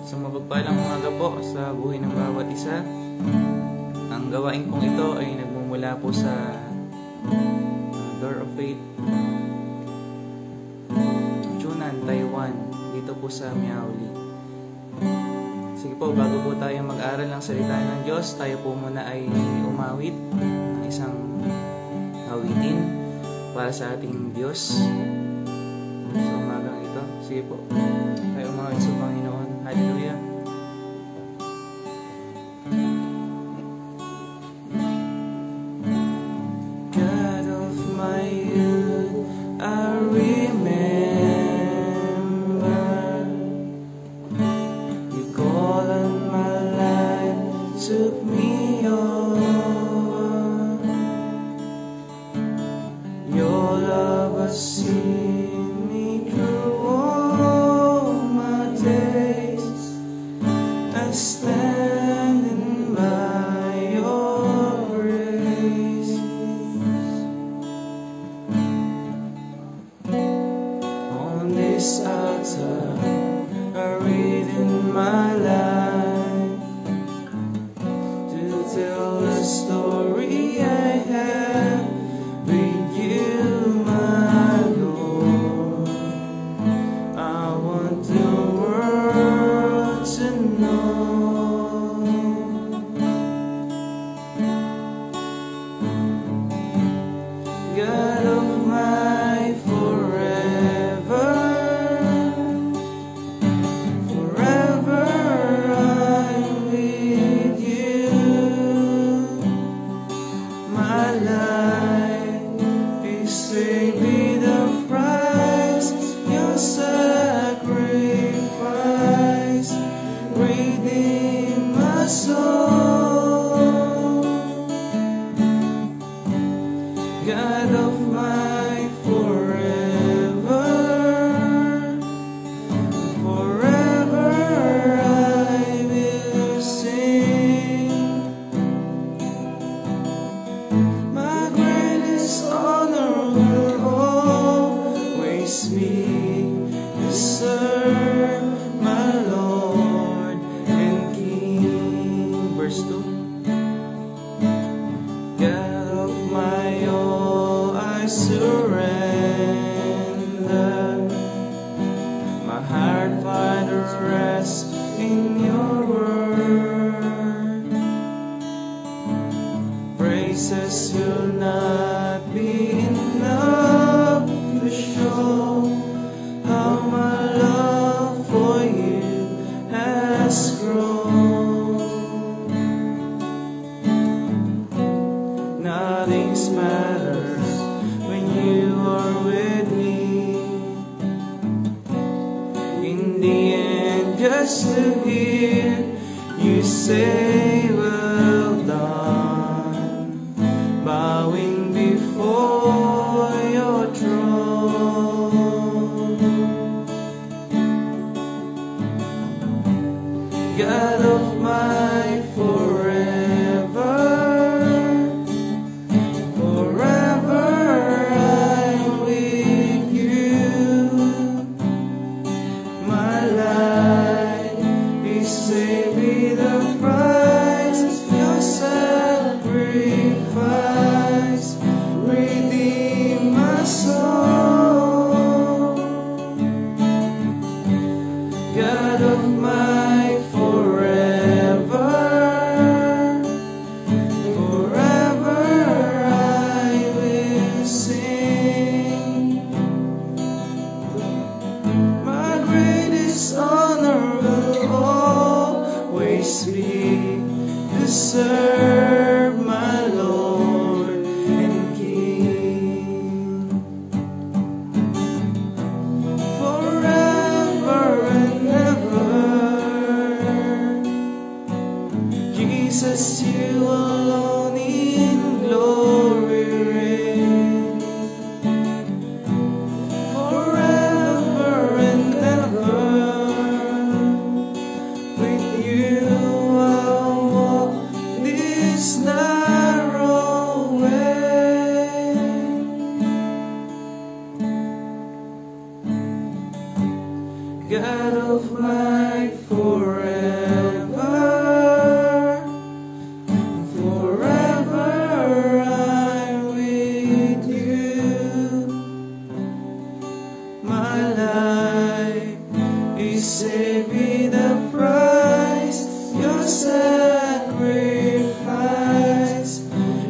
Sa mapagpalang umaga po sa buhay ng bawat isa. Ang gawain pong ito ay nagmumula po sa Door of Faith, Chunan, Taiwan, dito po sa Miaoli. Sige po, bago po tayo mag-aral ng salita ng Diyos, tayo po muna ay umawit ng isang awitin para sa ating Diyos sa umagang ito. Sige po, tayo umawit sa Panginoon. Hallelujah. God of my youth, I remember you called on my life, took me over. Your love has seen me through all my days. I stand by your grace. On this altar, I read in my life to tell the story I have with you, my Lord. I want the world to know. God of my forever, forever I'm with you. My life is saved with a price, your sacrifice redeemed my soul. God of my forever, forever I will sing. My greatest honor will always be to serve my Lord and King. Verse 2. God of my all, I surrender. My heart finds rest in your word. Praises will not be enough to show how my love for you has grown. Nothing matters when you are with me. In the end, just to hear you say, well done, bowing before your throne. God of my forever, forever I'm with you. My life is saved with a price, your sacrifice redeemed my soul. God of my forever, forever I will sing. My greatest honor will always be to serve my Lord and King. Forever and ever, Jesus, you alone in glory reign. Forever and ever, with you I'll walk this save me the price, your sacrifice,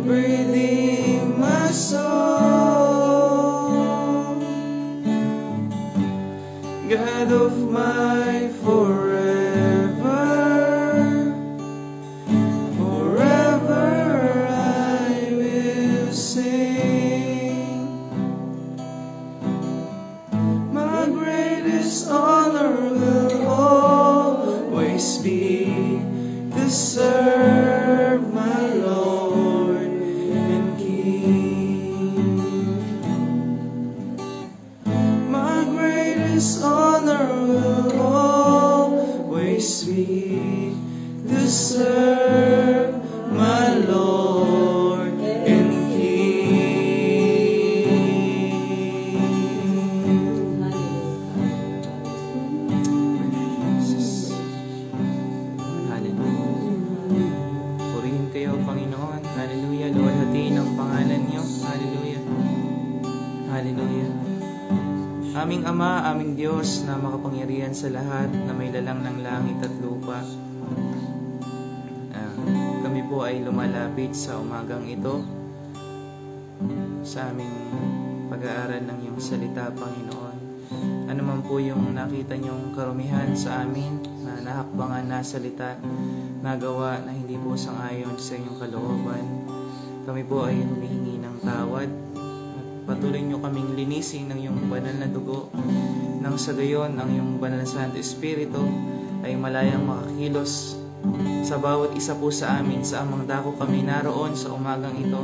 redeem my soul. God of my forever, forever I will sing. My greatest honor will always be to serve my Lord and King. My greatest honor will always be to serve my Lord and King. Jesus. Hallelujah. Purihin kayo, Panginoon. Hallelujah. Lord, hatiin ang pangalan niyo. Hallelujah. Hallelujah. Aming Ama, aming Diyos na makapangyarihan sa lahat, na may lalang ng langit at lupa. Kami po ay lumalapit sa umagang ito sa aming pag-aaral ng iyong salita, Panginoon. Ano man po yung nakita niyong karumihan sa amin na nahakbangan na salita, nagawa na hindi po sang-ayon sa inyong kalooban, kami po ay humihingi ng tawad. Patuloy niyo kaming linisin ng iyong banal na dugo, nang sa gayon ang iyong banal na Santo Espiritu ay malayang makakilos sa bawat isa po sa amin sa amang dako kami naroon sa umagang ito.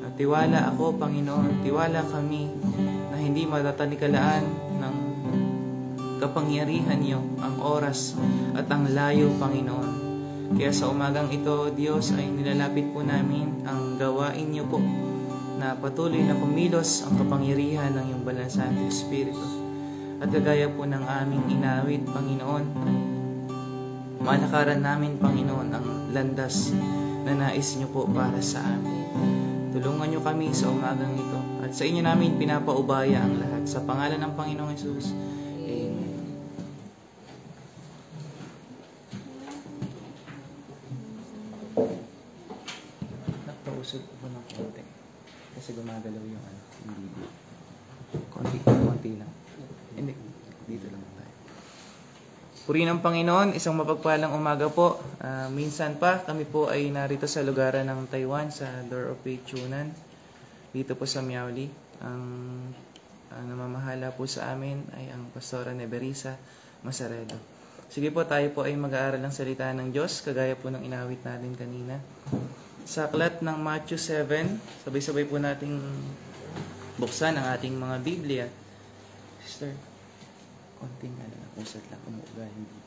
At tiwala ako, Panginoon, tiwala kami na hindi matatanikalaan ng kapangyarihan niyo ang oras at ang layo, Panginoon. Kaya sa umagang ito, Diyos, ay nilalapit po namin ang gawain niyo po, na patuloy na kumilos ang kapangyarihan ng iyong banal na Santo Espiritu. At kagaya po ng aming inawit, Panginoon, ay malakaran namin, Panginoon, ang landas na nais niyo po para sa amin. Tulungan niyo kami sa umagang ito. At sa inyo namin pinapaubaya ang lahat. Sa pangalan ng Panginoong Hesus. Amen. Nakausog po ng konti. Kasi gumagalaw yung video. Konti lang. Hindi, dito lang tayo. Purihin ang Panginoon, isang mapagpalang umaga po. Minsan pa, kami po ay narito sa lugaran ng Taiwan, sa Door of Faith, Chunan. Dito po sa Miauli. Ang namamahala po sa amin ay ang Pastora Neberisa Masaredo. Sige po, tayo po ay mag-aaral ng salita ng Diyos, kagaya po ng inawit natin kanina. Sa aklat ng Matthew 7, sabay-sabay po nating buksan ang ating mga Biblia. Sister, konting pusat lang, umuga, hindi.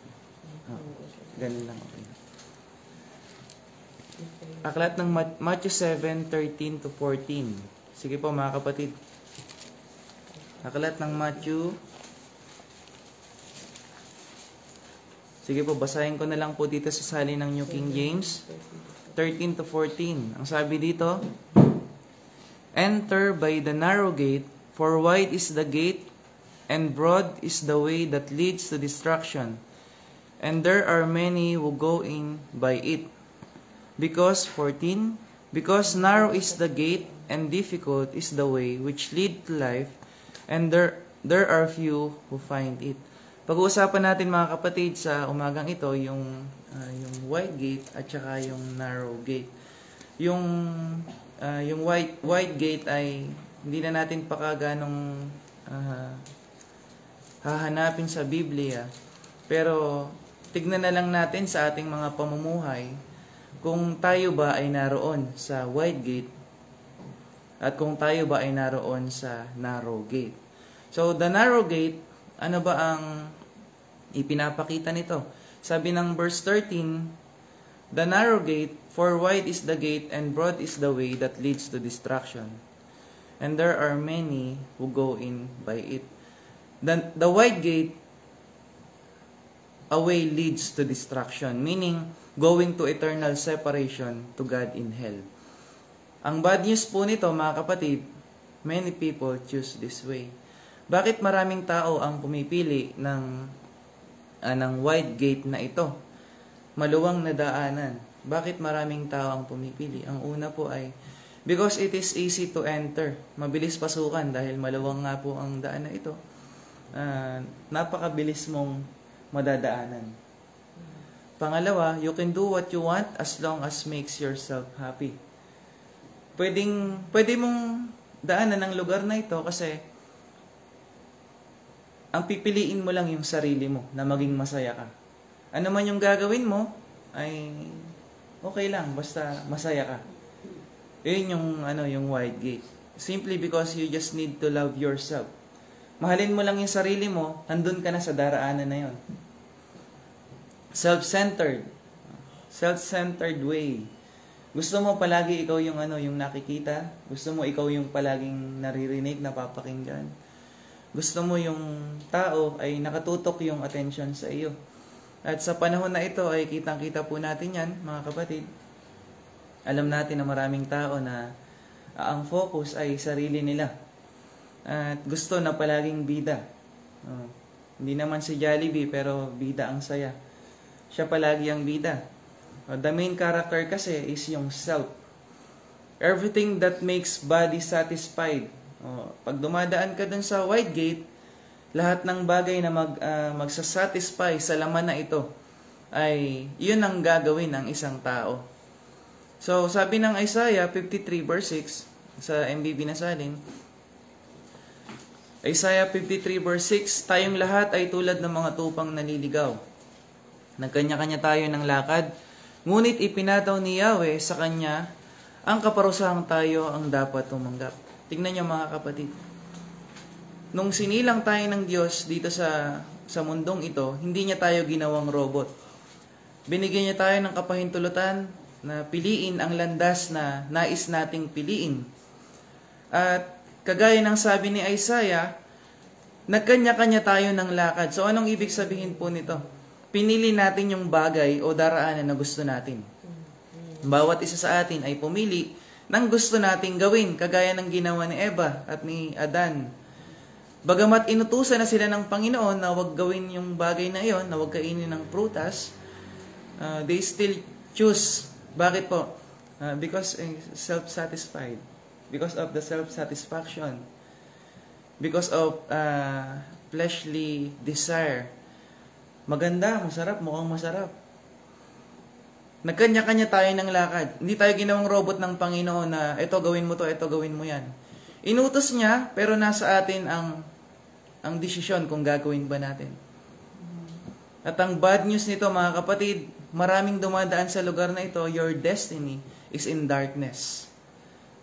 Ganun lang, okay. Aklat ng Matthew 7, 13 to 14. Sige po mga kapatid. Aklat ng Matthew. Sige po, basahin ko na lang po dito sa salin ng New King James. 13 to 14. Ang sabi dito, Enter by the narrow gate, for wide is the gate, and broad is the way that leads to destruction, and there are many who go in by it. Because narrow is the gate, and difficult is the way which lead to life, and there are few who find it. Pag-uusapan natin mga kapatid sa umagang ito yung wide gate at saka yung narrow gate. Yung wide gate ay hindi na natin ganong hahanapin sa Biblia. Pero tignan na lang natin sa ating mga pamumuhay kung tayo ba ay naroon sa wide gate at kung tayo ba ay naroon sa narrow gate. So the narrow gate, ano ba ang ipinapakita nito? Sabi ng verse 13, The narrow gate, for wide is the gate, and broad is the way that leads to destruction, and there are many who go in by it. The wide gate, a way leads to destruction, meaning going to eternal separation to God in hell. Ang bad news po nito, mga kapatid, many people choose this way. Bakit maraming tao ang pumipili ng ng wide gate na ito. Maluwang na daanan. Bakit maraming tao ang pumipili? Ang una po ay because it is easy to enter. Mabilis pasukan dahil maluwang nga po ang daan na ito. Napakabilis mong madadaanan. Pangalawa, you can do what you want as long as makes yourself happy. Pwede mong daanan ng lugar na ito kasi ang pipiliin mo lang yung sarili mo na maging masaya ka. Ano man yung gagawin mo ay okay lang basta masaya ka. Yun yung wide gate. Simply because you just need to love yourself. Mahalin mo lang yung sarili mo, nandun ka na sa daraanan na yun. Self-centered way. Gusto mo palagi ikaw yung nakikita? Gusto mo ikaw yung palaging naririnig, napapakinggan? Gusto mo yung tao ay nakatutok yung attention sa iyo? At sa panahon na ito ay kitang-kita po natin yan, mga kapatid. Alam natin na maraming tao na ang focus ay sarili nila. At gusto na palaging bida. Hindi naman si Jollibee pero bida ang saya. Siya palagi ang bida. The main character kasi is yung self. Everything that makes body satisfied. Pag dumadaan ka dun sa wide gate, lahat ng bagay na magsasatisfy sa laman na ito ay yun ang gagawin ng isang tao. So sabi ng Isaiah 53 verse 6 sa MBB na salin, Isaiah 53 verse 6, tayong lahat ay tulad ng mga tupang naliligaw. Nagkanya-kanya tayo ng lakad, ngunit ipinataw ni Yahweh sa kanya ang kaparusahang tayo ang dapat tumanggap. Tingnan niyo mga kapatid. Nung sinilang tayo ng Diyos dito sa mundong ito, hindi niya tayo ginawang robot. Binigyan niya tayo ng kapahintulutan na piliin ang landas na nais nating piliin. At kagaya ng sabi ni Isaiah, nagkanya-kanya tayo ng lakad. So anong ibig sabihin po nito? Pinili natin yung bagay o daraanan na gusto natin. Bawat isa sa atin ay pumili ng gusto nating gawin, kagaya ng ginawa ni Eva at ni Adan. Bagamat inutusan na sila ng Panginoon na huwag gawin yung bagay na iyon, na huwag kainin ng prutas, they still choose. Bakit po? Because self-satisfied. Because of the self-satisfaction. Because of fleshly desire. Maganda, masarap, mukhang masarap. Nagkanya-kanya tayo ng lakad. Hindi tayo ginawang robot ng Panginoon na ito gawin mo to, ito gawin mo yan. Inutos niya, pero nasa atin ang desisyon kung gagawin ba natin. At ang bad news nito mga kapatid, maraming dumadaan sa lugar na ito, your destiny is in darkness.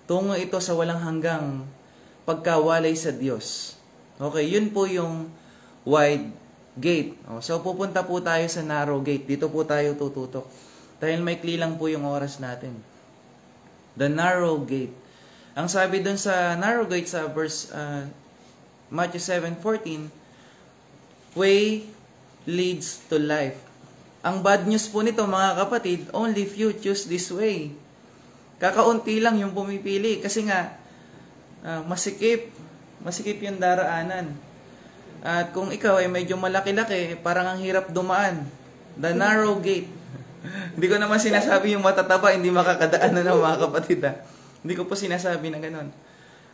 Tungo ito sa walang hanggang pagkawalay sa Diyos. Okay, yun po yung wide gate. So pupunta po tayo sa narrow gate. Dito po tayo tututok. Dahil maikli lang po yung oras natin. The narrow gate. Ang sabi dun sa narrow gate sa verse Matthew 7:14, way leads to life. Ang bad news po nito mga kapatid, only few choose this way. Kakaunti lang yung pumipili kasi nga masikip yung daraanan. At kung ikaw ay medyo malaki-laki, parang ang hirap dumaan. The narrow gate. Hindi ko naman sinasabi yung matataba, hindi makakadaan na mga kapatid. Hindi ko po sinasabi na ganun.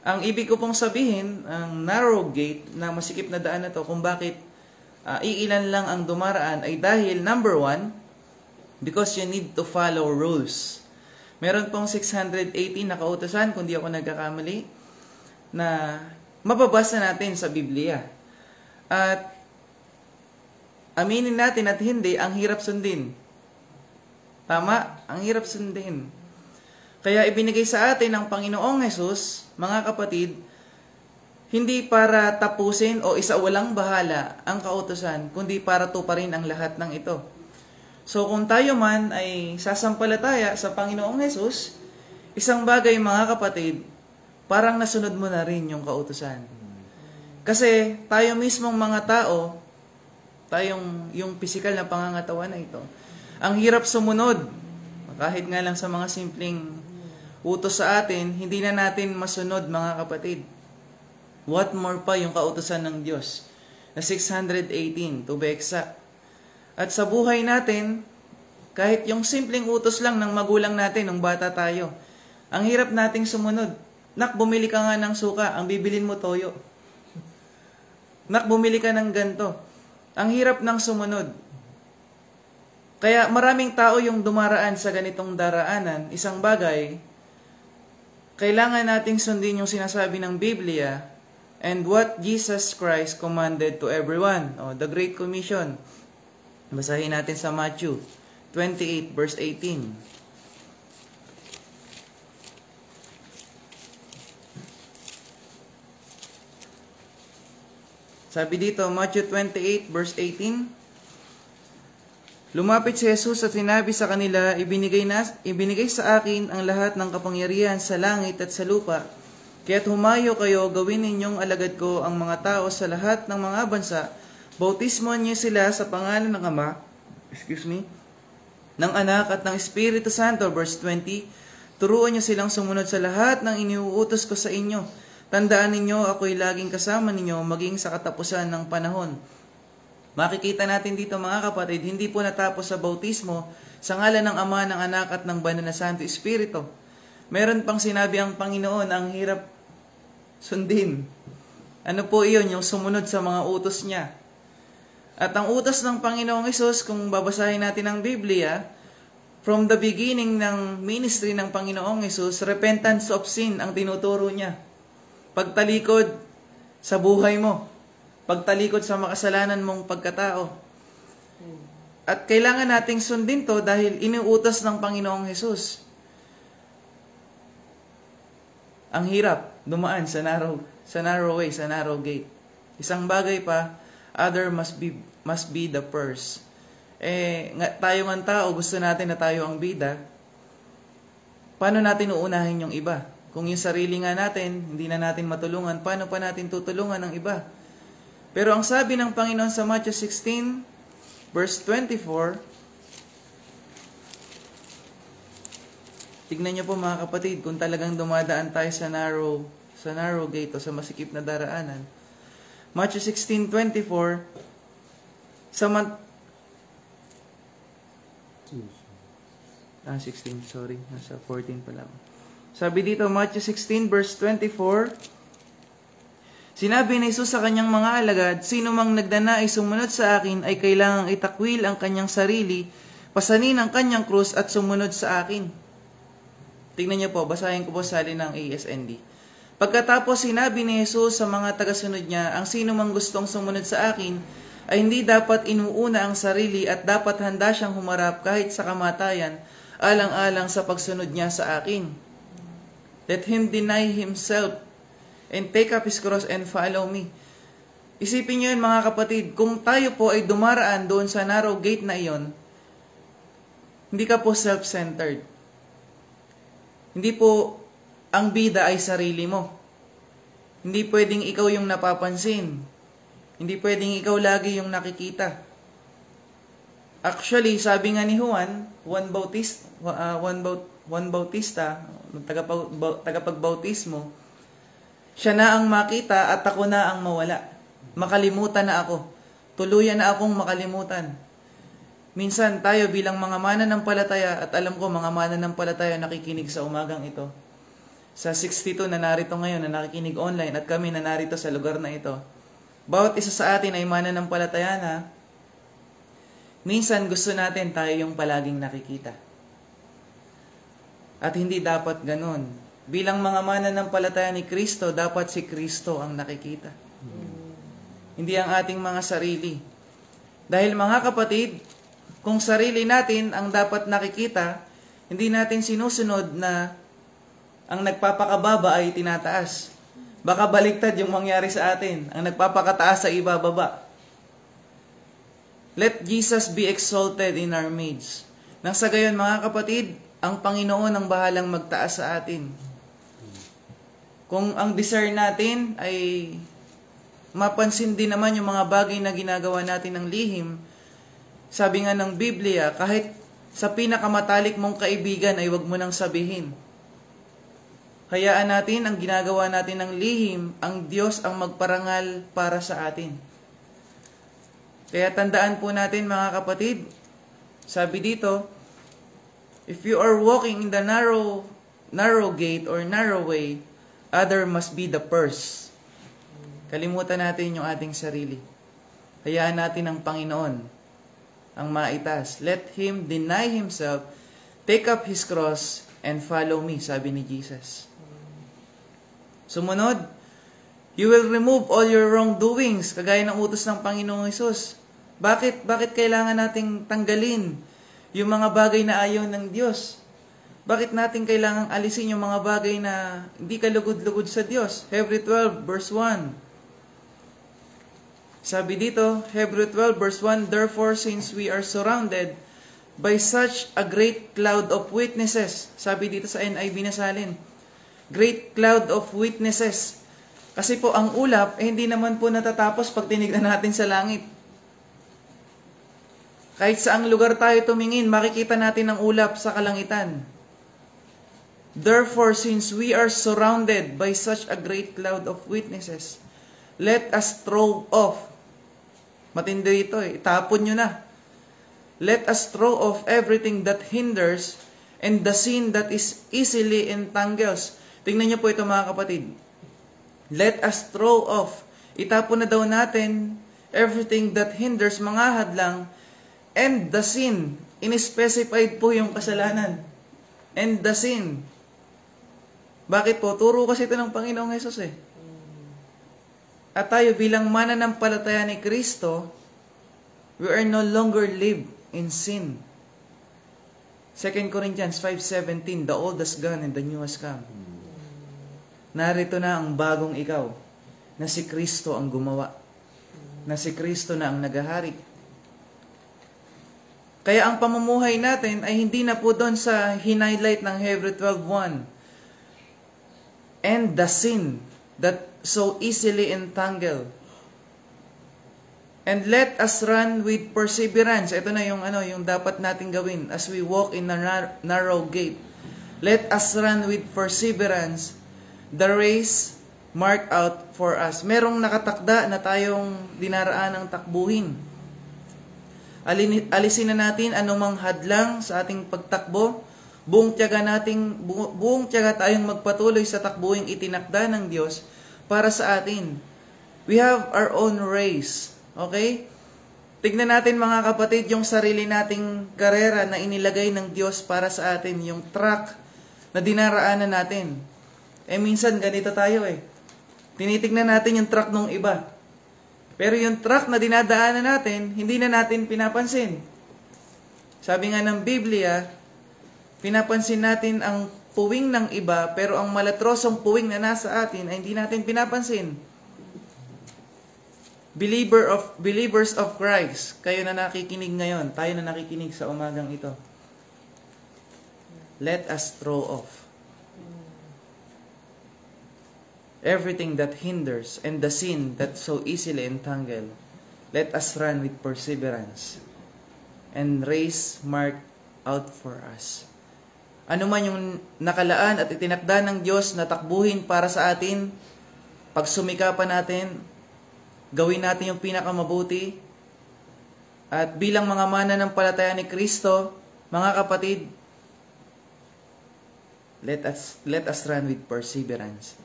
Ang ibig ko pong sabihin, ang narrow gate na masikip na daan na to, kung bakit iilan lang ang dumaraan ay dahil, number one, because you need to follow rules. Meron pong 618 na kautusan, kung di ako nagkakamali, na mababasa natin sa Biblia. At aminin natin at hindi, ang hirap sundin. Tama? Ang hirap sundin. Kaya ibinigay sa atin ng Panginoong Hesus, mga kapatid, hindi para tapusin o isawalang bahala ang kautusan, kundi para tuparin ang lahat ng ito. So kung tayo man ay sasampalataya sa Panginoong Hesus, isang bagay mga kapatid, parang nasunod mo na rin yung kautusan. Kasi tayo mismong mga tao, yung physical na pangangatawan na ito, ang hirap sumunod. Kahit nga lang sa mga simpleng utos sa atin, hindi na natin masunod mga kapatid. What more pa yung kautusan ng Diyos? Na 618 to be exact. At sa buhay natin, kahit yung simpleng utos lang ng magulang natin nung bata tayo, ang hirap nating sumunod. Nak, bumili ka nga ng suka, ang bibilin mo toyo. Nak, bumili ka ng ganto. Ang hirap ng sumunod. Kaya maraming tao yung dumaraan sa ganitong daraanan. Isang bagay, kailangan nating sundin yung sinasabi ng Biblia and what Jesus Christ commanded to everyone. The Great Commission. Basahin natin sa Matthew 28 verse 18. Sabi dito, Matthew 28 verse 18, lumapit si Jesus at sinabi sa kanila, ibinigay sa akin ang lahat ng kapangyarihan sa langit at sa lupa. Kaya't humayo kayo, gawin ninyong alagad ko ang mga tao sa lahat ng mga bansa. Bautismohan niyo sila sa pangalan ng Ama, ng Anak at ng Espiritu Santo. Verse 20, turuan niyo silang sumunod sa lahat ng iniuutos ko sa inyo. Tandaan ninyo, ako'y laging kasama ninyo maging sa katapusan ng panahon. Makikita natin dito mga kapatid, hindi po natapos sa bautismo sa ngalan ng Ama, ng Anak at ng Banal na Santo Espiritu. Meron pang sinabi ang Panginoon, ang hirap sundin. Ano po iyon? Yung sumunod sa mga utos niya. At ang utos ng Panginoong Hesus, kung babasahin natin ang Biblia, from the beginning ng ministry ng Panginoong Hesus, repentance of sin ang tinuturo niya. Pagtalikod sa buhay mo. Pagtalikod sa makasalanan mong pagkatao. At kailangan nating sundin to dahil inuutos ng Panginoong Hesus. Ang hirap dumaan sa narrow way, sa narrow gate. Isang bagay pa, other must be the first. Tayo ng tao, gusto natin na tayo ang bida. Paano natin uunahin yung iba? Kung yung sarili nga natin, hindi na natin matulungan, paano pa natin tutulungan ang iba? Pero ang sabi ng Panginoon sa Matthew 16, verse 24, tignan niyo po mga kapatid, kung talagang dumadaan tayo sa narrow gate o sa masikip na daraanan. Matthew 16:24, 16, sorry, nasa 14 pa lang. Sabi dito, Matthew 16 verse 24, sinabi ni Jesus sa kanyang mga alagad, sino mang nagdanais sumunod sa akin ay kailangang itakwil ang kanyang sarili, pasanin ang kanyang krus at sumunod sa akin. Tingnan niyo po, basahin ko po sa salin ng ASND. Pagkatapos sinabi ni Jesus sa mga tagasunod niya, ang sino mang gustong sumunod sa akin ay hindi dapat inuuna ang sarili at dapat handa siyang humarap kahit sa kamatayan, alang-alang sa pagsunod niya sa akin. Let him deny himself and take up his cross and follow me. Isipin niyo yun mga kapatid, kung tayo po ay dumaraan doon sa narrow gate na iyon, hindi ka po self-centered. Hindi po ang bida ay sarili mo. Hindi pwedeng ikaw yung napapansin. Hindi pwedeng ikaw lagi yung nakikita. Actually, sabi nga ni Juan Bautista, tagapagbautismo, siya na ang makita at ako na ang mawala. Makalimutan na ako. Tuluyan na akong makalimutan. Minsan tayo bilang mga mananampalataya, at alam ko mga mananampalataya nakikinig sa umagang ito, sa 62 na narito ngayon, na nakikinig online, at kami na narito sa lugar na ito, bawat isa sa atin ay mananampalataya na, minsan gusto natin tayo yung palaging nakikita. At hindi dapat ganun. Bilang mga mananampalataya ni Kristo, dapat si Kristo ang nakikita. Hindi ang ating mga sarili. Dahil mga kapatid, kung sarili natin ang dapat nakikita, hindi natin sinusunod na ang nagpapakababa ay tinataas. Baka baliktad yung mangyari sa atin. Ang nagpapakataas ay ibababa. Let Jesus be exalted in our midst. Nang sa gayon mga kapatid, ang Panginoon ang bahalang magtaas sa atin. Kung ang desire natin ay mapansin din naman yung mga bagay na ginagawa natin ng lihim, sabi nga ng Biblia, kahit sa pinakamatalik mong kaibigan ay wag mo nang sabihin. Hayaan natin ang ginagawa natin ng lihim, ang Diyos ang magparangal para sa atin. Kaya tandaan po natin mga kapatid, sabi dito, if you are walking in the narrow gate or narrow way, other must be the first. Kalimutan natin yung ating sarili. Hayaan natin ang Panginoon ang maitas. Let Him deny Himself, take up His cross, and follow me, sabi ni Jesus. Sumunod, you will remove all your wrongdoings, kagaya ng utos ng Panginoong Hesus. Bakit kailangan nating tanggalin yung mga bagay na ayaw ng Diyos? Bakit natin kailangang alisin yung mga bagay na hindi kalugod-lugod sa Diyos? Hebrew 12 verse 1. Sabi dito, Hebrew 12 verse 1, therefore since we are surrounded by such a great cloud of witnesses. Sabi dito sa NIV na salin, great cloud of witnesses. Kasi po ang ulap, hindi naman po natatapos pag tinignan natin sa langit. Kahit saang lugar tayo tumingin, makikita natin ang ulap sa kalangitan. Therefore, since we are surrounded by such a great cloud of witnesses, let us throw off. Matindi ito itapon nyo na. Let us throw off everything that hinders and the sin that is easily entangles. Tingnan nyo po ito mga kapatid. Let us throw off. Itapon na daw natin everything that hinders, mga hadlang, and the sin. In-specified po yung kasalanan. And the sin. Bakit po? Turo kasi ito ng Panginoong Hesus At tayo bilang mananampalataya ni Kristo, we are no longer live in sin. 2 Corinthians 5:17, the old has gone and the new has come. Narito na ang bagong ikaw, na si Kristo ang gumawa. Na si Kristo na ang naghahari. Kaya ang pamumuhay natin ay hindi na po doon sa hinighlight ng Hebrew 12:1. And the sin that so easily entangle. And let us run with perseverance. Ito na yung dapat natin gawin as we walk in the narrow gate. Let us run with perseverance the race marked out for us. Merong nakatakda na tayong dinaraan ng takbuhin. Alisin na natin anumang hadlang sa ating pagtakbo. Buong tiyaga tayong magpatuloy sa takbuhing itinakda ng Diyos para sa atin. We have our own race. Okay? Tignan natin mga kapatid yung sarili nating karera na inilagay ng Diyos para sa atin. Yung track na dinaraanan natin. Minsan ganito tayo Tinitignan natin yung track ng iba. Pero yung track na dinadaanan natin, hindi na natin pinapansin. Sabi nga ng Biblia, pinapansin natin ang puwing ng iba, pero ang malatrosong puwing na nasa atin ay hindi natin pinapansin. Believers of Christ, kayo na nakikinig ngayon, tayo na nakikinig sa umagang ito. Let us throw off everything that hinders and the sin that so easily entangle. Let us run with perseverance and race marked out for us. Ano man yung nakalaan at itinakda ng Diyos na takbuhin para sa atin, pag sumikapan natin, gawin natin yung pinakamabuti, at bilang mga mananampalataya ni Kristo, mga kapatid, let us run with perseverance.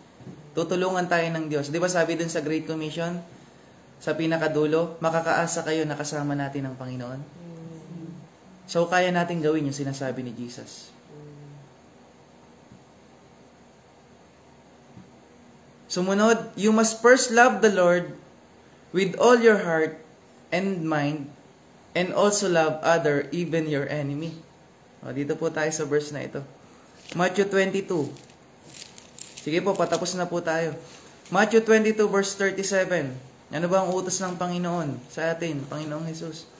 Tutulungan tayo ng Diyos. Di ba sabi dun sa Great Commission, sa pinakadulo, makakaasa kayo na kasama natin ng Panginoon? So, kaya natin gawin yung sinasabi ni Jesus. Sumunod, you must first love the Lord with all your heart and mind, and also love other, even your enemy. Dito po tayo sa verse na ito. Matthew 22. Sige po, patapos na po tayo. Matthew 22 verse 37. Ano ba ang utos ng Panginoon sa atin, Panginoong Hesus?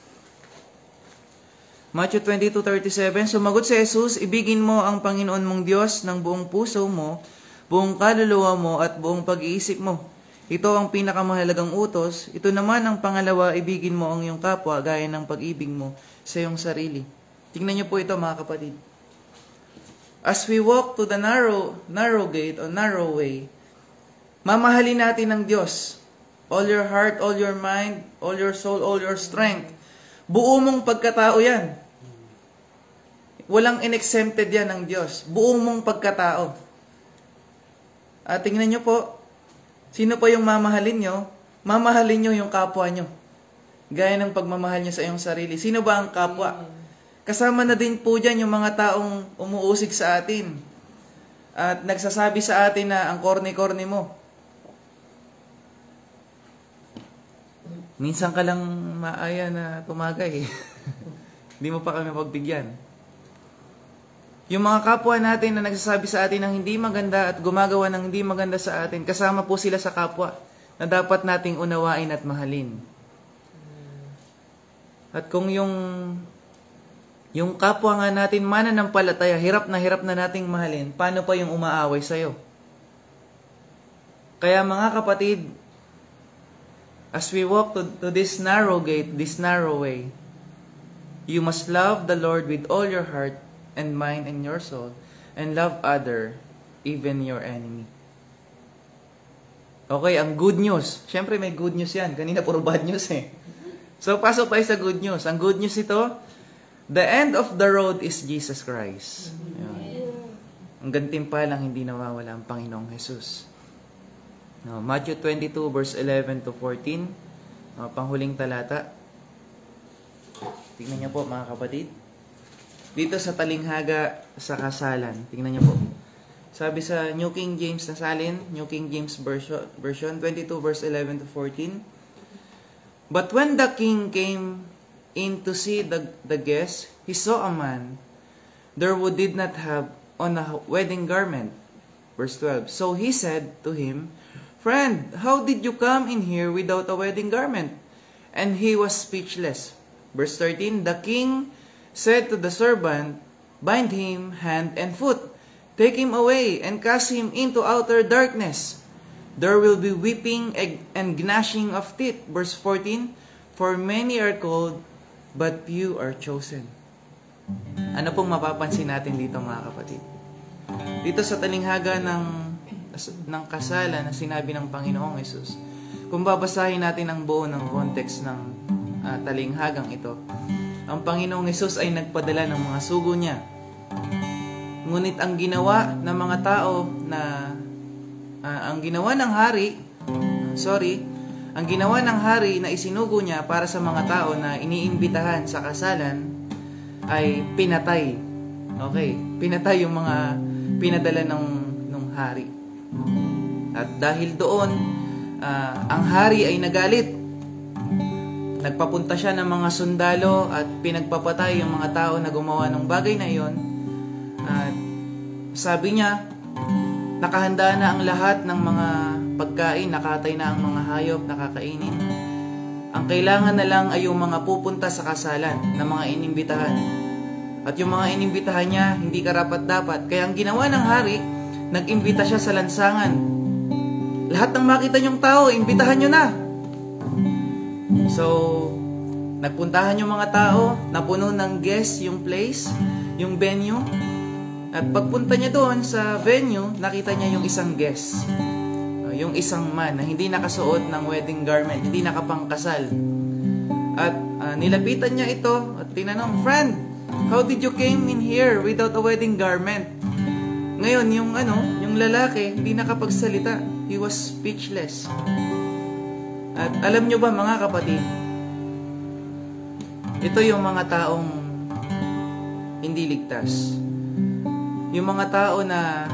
Matthew 22:37, sumagot si Jesus, ibigin mo ang Panginoon mong Diyos ng buong puso mo, buong kaluluwa mo, at buong pag-iisip mo. Ito ang pinakamahalagang utos. Ito naman ang pangalawa, ibigin mo ang iyong kapwa gaya ng pag-ibig mo sa iyong sarili. Tingnan niyo po ito mga kapatid. As we walk to the narrow gate or narrow way, mamahalin natin ang Diyos. all your heart, all your mind, all your soul, all your strength. Buo mong pagkatao yan. Walang inexempted yan ng Diyos. Buo mong pagkatao. At tingnan nyo po, sino pa yung mamahalin nyo? Mamahalin nyo yung kapwa nyo. Gaya ng pagmamahal nyo sa iyong sarili. Sino ba ang kapwa? Kasama na din po dyan yung mga taong umuusig sa atin. At nagsasabi sa atin na ang corny-corny mo. Minsan ka lang maaya na tumagay. Hindi mo pa kami pagbigyan. Yung mga kapwa natin na nagsasabi sa atin ng hindi maganda at gumagawa ng hindi maganda sa atin, kasama po sila sa kapwa na dapat nating unawain at mahalin. At kung yung kapwa nga natin mananampalataya, hirap na nating mahalin, paano pa yung umaaway sa'yo? Kaya mga kapatid, as we walk to this narrow gate, this narrow way, you must love the Lord with all your heart and mind and your soul, and love other, even your enemy. Okay, ang good news. Siyempre may good news yan. Kanina puro bad news eh. So, pasok tayo sa good news. Ang good news ito, the end of the road is Jesus Christ. Ang gantimpalang hindi nawawala ang Panginoong Jesus. Now, Matthew 22 verse 11 to 14, panghuling talata. Tingnan niyo po mga kapatid. Dito sa talinghaga sa kasalan, tingnan niyo po. Sabi sa New King James na salin, New King James version 22 verse 11 to 14. But when the king came in to see the guests, he saw a man there who did not have on a wedding garment. Verse 12. So he said to him, Friend, how did you come in here without a wedding garment? And he was speechless. Verse 13. The king said to the servant, Bind him hand and foot, take him away, and cast him into outer darkness. There will be weeping and gnashing of teeth. Verse 14. For many are called, but few are chosen. Ano pong mapapansin natin dito mga kapatid? Dito sa talinghaga ng kasalan na sinabi ng Panginoong Hesus, kung babasahin natin ang buo ng context ng talinghagang ito, ang Panginoong Hesus ay nagpadala ng mga sugo niya. Ngunit ang ginawa ng mga tao na ang ginawa ng hari na isinugo niya para sa mga tao na iniimbitahan sa kasalan ay pinatay. Okay, pinatay yung mga pinadala ng hari. At dahil doon, ang hari ay nagalit. Nagpapunta siya ng mga sundalo at pinagpapatay yung mga tao na gumawa ng bagay na iyon. At sabi niya, nakahanda na ang lahat ng mga pagkain, nakatay na ang mga hayop, nakakainin. Ang kailangan na lang ay yung mga pupunta sa kasalan na mga inimbitahan. At yung mga inimbitahan niya, hindi karapat-dapat. Kaya ang ginawa ng hari, nag-imbita siya sa lansangan. Lahat ng makita niyong tao, imbitahan niyo na. So, nagpuntahan yung mga tao, napuno ng guests yung place, yung venue. At pagpunta niya doon sa venue, nakita niya yung isang guest. Yung isang man na hindi nakasuot ng wedding garment, hindi nakapangkasal. At nilapitan niya ito at tinanong, Friend, how did you came in here without a wedding garment? Ngayon, yung lalaki, hindi nakapagsalita. He was speechless. At alam nyo ba mga kapatid, ito yung mga taong hindi ligtas. Yung mga tao na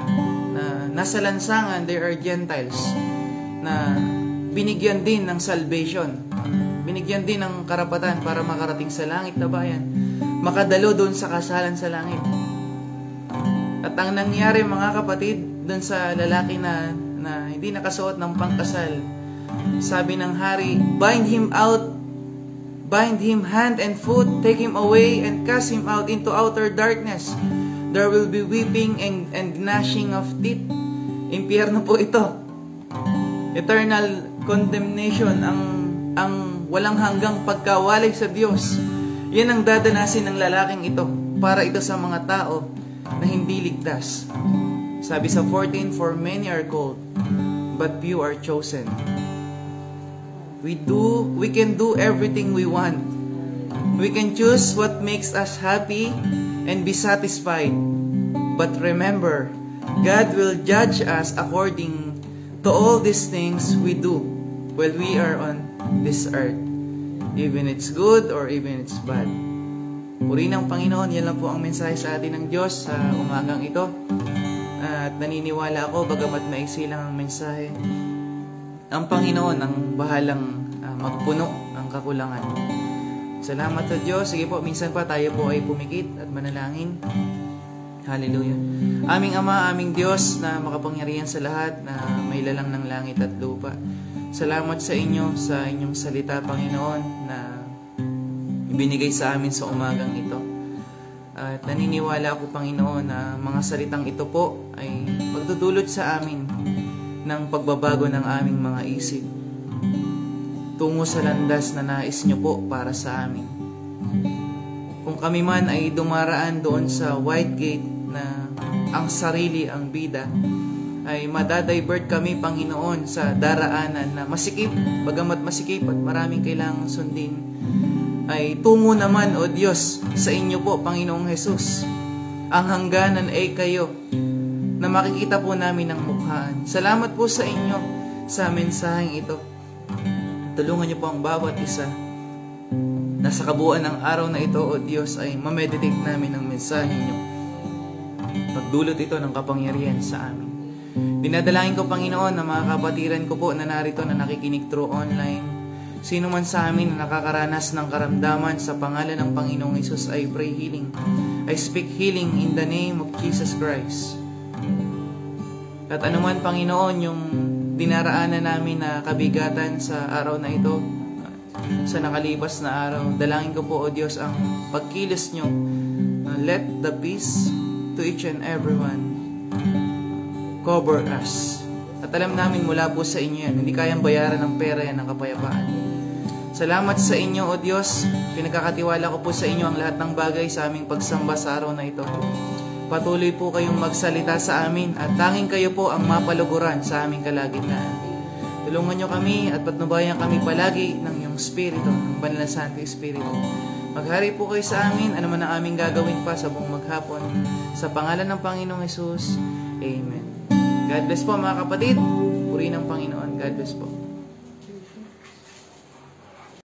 nasa lansangan, they are Gentiles, na binigyan din ng salvation. Binigyan din ng karapatan para makarating sa langit na bayan. Makadalo doon sa kasalan sa langit. At ang nangyari mga kapatid, doon sa lalaki na hindi nakasuot ng pangkasal, sabi ng hari, bind him hand and foot, take him away and cast him out into outer darkness. There will be weeping and gnashing of teeth. Impyerno po ito. Eternal condemnation, ang walang hanggang pagkawalay sa Diyos. Yan ang dadanasin ng lalaking ito para ito sa mga tao na hindi ligtas. Sabi sa 14, for many are called, but few are chosen. We can do everything we want. We can choose what makes us happy and be satisfied. But remember, God will judge us according to all these things we do while we are on this earth. Even it's good or even it's bad. Puri ng Panginoon, yan lang po ang mensahe sa atin ng Diyos sa umagang ito. At naniniwala ako, bagamat maiksi lang ang mensahe, ang Panginoon ang bahalang magpuno ang kakulangan. Salamat sa Diyos. Sige po, minsan pa tayo po ay pumikit at manalangin. Hallelujah. Aming Ama, aming Diyos na makapangyarihan sa lahat, na may lalang ng langit at lupa. Salamat sa inyo, sa inyong salita, Panginoon, na ibinigay sa amin sa umagang ito. At naniniwala ako, Panginoon, na mga salitang ito po ay magdudulot sa amin ng pagbabago ng aming mga isip tungo sa landas na nais nyo po para sa amin. Kung kami man ay dumaraan doon sa white gate na ang sarili ang bida, ay madadivert kami, Panginoon, sa daraanan na masikip, bagamat masikip at maraming kailangang sundin, ay tungo naman, O Diyos, sa inyo po, Panginoong Jesus. Ang hangganan ay kayo, na makikita po namin ang mukhaan. Salamat po sa inyo sa mensaheng ito. Tulungan niyo po ang bawat isa na sa kabuuan ng araw na ito, O Diyos, ay mameditate namin ang mensahe niyo. Pagdulot ito ng kapangyarihan sa amin. Dinadalangin ko, Panginoon, na mga kapatiran ko po na narito na nakikinig through online, sino man sa amin na nakakaranas ng karamdaman, sa pangalan ng Panginoong Hesus, I pray healing. I speak healing in the name of Jesus Christ. At anuman, Panginoon, yung dinaraanan namin na kabigatan sa araw na ito, sa nakalipas na araw, dalangin ko po, O Diyos, ang pagkilos nyo. Let the peace to each and everyone cover us. At alam namin mula po sa inyo yan. Hindi kayang bayaran ng pera yan ng kapayapaan. Salamat sa inyo, O Diyos. Pinagkakatiwala ko po sa inyo ang lahat ng bagay sa aming pagsamba sa araw na ito. Patuloy po kayong magsalita sa amin at tanging kayo po ang mapaluguran sa aming kalagitnaan. Tulungan nyo kami at patnubayan kami palagi ng iyong Espiritu, ng Banal na Santo Espiritu. Maghari po kayo sa amin, ano man ang aming gagawin pa sa buong maghapon. Sa pangalan ng Panginoong Hesus, Amen. God bless po, mga kapatid. Puri ng Panginoon. God bless po.